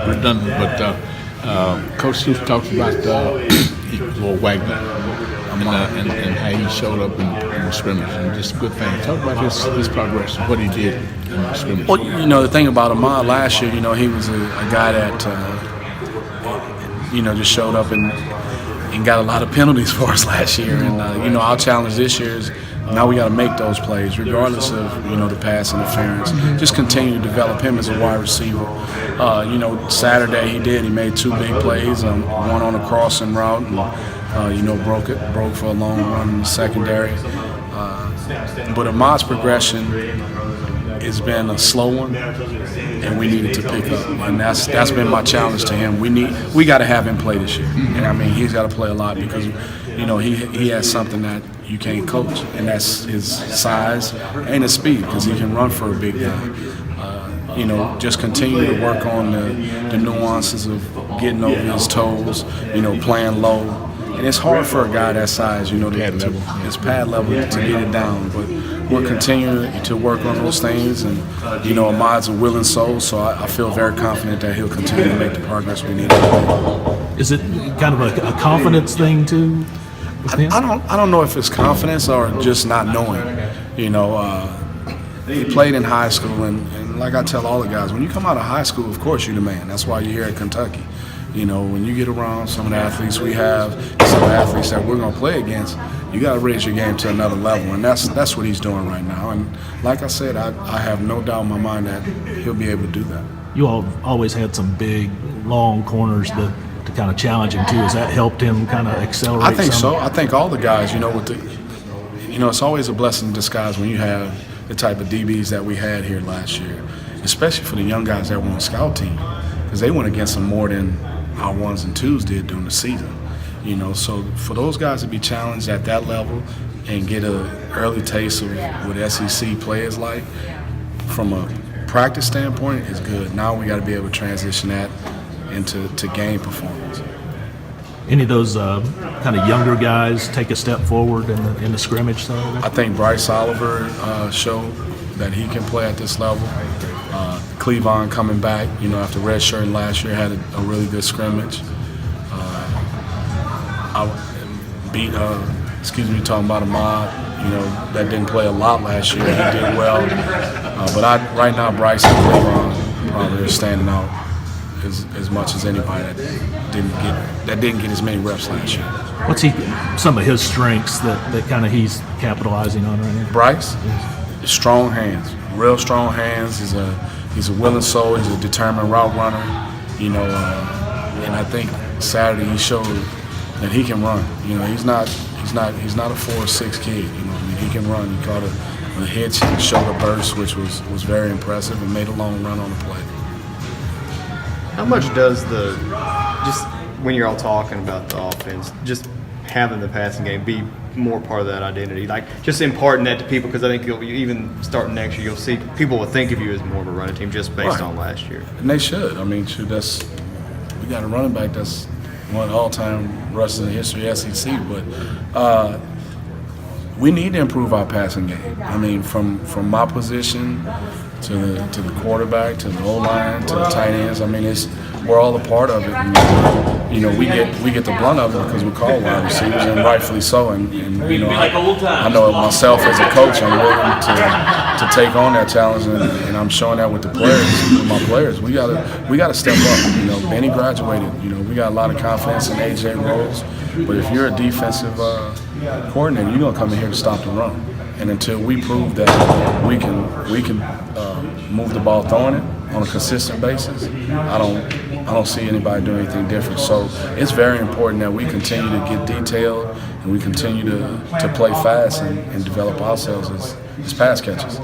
redundant, but Coach Stoops talks about Lord Wagner and how he showed up in the scrimmage, and just a good thing. Talk about his progress, what he did in the scrimmage. Well, the thing about Ahmad last year, he was a guy that, just showed up and got a lot of penalties for us last year. And, our challenge this year is now we got to make those plays, regardless of, the pass interference. Just continue to develop him as a wide receiver. Saturday he made two big plays, one on a crossing route and, broke for a long run in the secondary. But Ahmad's progression has been a slow one, and we needed to pick up. And that's been my challenge to him. We got to have him play this year. And he's got to play a lot because he has something that you can't coach, and that's his size and his speed, because he can run for a big guy. Just continue to work on the nuances of getting over his toes, playing low. And it's hard for a guy that size, his pad level to get it down. But we're continuing to work on those things. And, Ahmad's a willing soul, so I feel very confident that he'll continue to make the progress we need to make. Is it kind of a confidence thing, too? I don't know if it's confidence or just not knowing. He played in high school, and like I tell all the guys, when you come out of high school, of course you're the man. That's why you're here at Kentucky. When you get around some of the athletes we have, some of the athletes that we're going to play against, you got to raise your game to another level, and that's what he's doing right now. And like I said, I have no doubt in my mind that he'll be able to do that. You all always had some big, long corners to kind of challenge him too. Has that helped him kind of accelerate? I think so. I think all the guys, it's always a blessing in disguise when you have the type of DBs that we had here last year, especially for the young guys that were on the scout team, because they went against them more than our ones and twos did during the season. So for those guys to be challenged at that level and get an early taste of what SEC play is like from a practice standpoint is good. Now we got to be able to transition that into game performance. Any of those kind of younger guys take a step forward in the scrimmage side? I think Bryce Oliver showed that he can play at this level. Cleavon coming back, after redshirting last year, had a really good scrimmage. Talking about Ahmad, that didn't play a lot last year. He did well. Right now, Bryce and Cleavon probably are standing out as much as anybody that didn't get as many reps last year. What's some of his strengths that kind of he's capitalizing on right now? Bryce, strong hands, real strong hands. He's a willing soul. He's a determined route runner. And I think Saturday he showed that he can run. He's not a 4'6" kid. He can run. He caught a hitch, shoulder burst, which was very impressive, and made a long run on the play. How much does just when you're all talking about the offense, just having the passing game be more part of that identity? Like, just imparting that to people, because I think even starting next year, you'll see people will think of you as more of a running team just based on last year. And they should. We got a running back that's one of the all-time rushers in the history of SEC, but we need to improve our passing game. From my position to the quarterback, to the O-line, to the tight ends. We're all a part of it. We get the blunt of it because we call wide receivers, and rightfully so. And I know myself as a coach, I'm willing to take on that challenge, and I'm showing that with the players, with my players. We gotta step up. Benny graduated. We got a lot of confidence in AJ Rose, but if you're a defensive coordinator, you're gonna come in here to stop the run. And until we prove that we can move the ball throwing it on a consistent basis, I don't see anybody doing anything different. So it's very important that we continue to get detailed and we continue to play fast and develop ourselves as pass catchers.